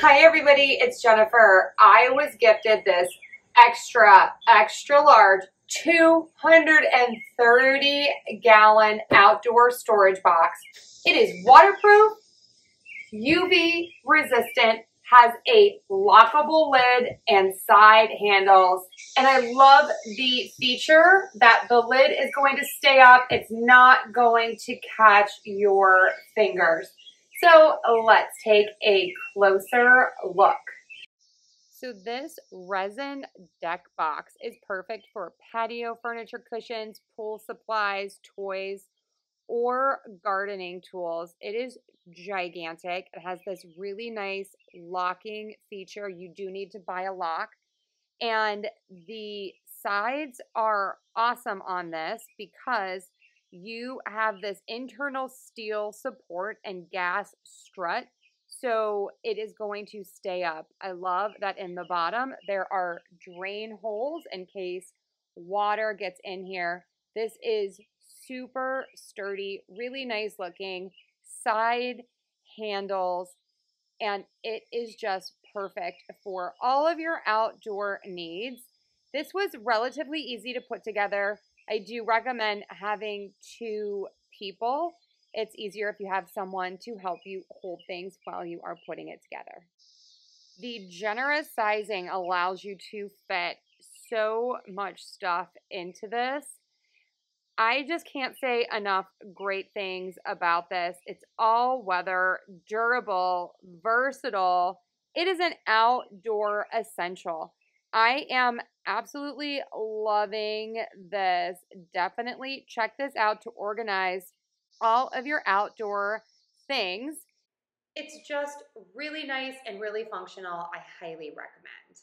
Hi everybody, it's Jennifer. I was gifted this extra large 230 gallon outdoor storage box. It is waterproof, UV resistant, has a lockable lid and side handles. And I love the feature that the lid is going to stay up. It's not going to catch your fingers. So let's take a closer look. So this resin deck box is perfect for patio furniture cushions, pool supplies, toys, or gardening tools. It is gigantic. It has this really nice locking feature. You do need to buy a lock. And the sides are awesome on this because you have this internal steel support and gas strut. So it is going to stay up. I love that in the bottom there are drain holes in case water gets in here. This is super sturdy, really nice looking, side handles, and it is just perfect for all of your outdoor needs. This was relatively easy to put together. I do recommend having 2 people. It's easier if you have someone to help you hold things while you are putting it together. The generous sizing allows you to fit so much stuff into this. I just can't say enough great things about this. It's all weather, durable, versatile. It is an outdoor essential. I am absolutely loving this. Definitely check this out to organize all of your outdoor things. It's just really nice and really functional. I highly recommend.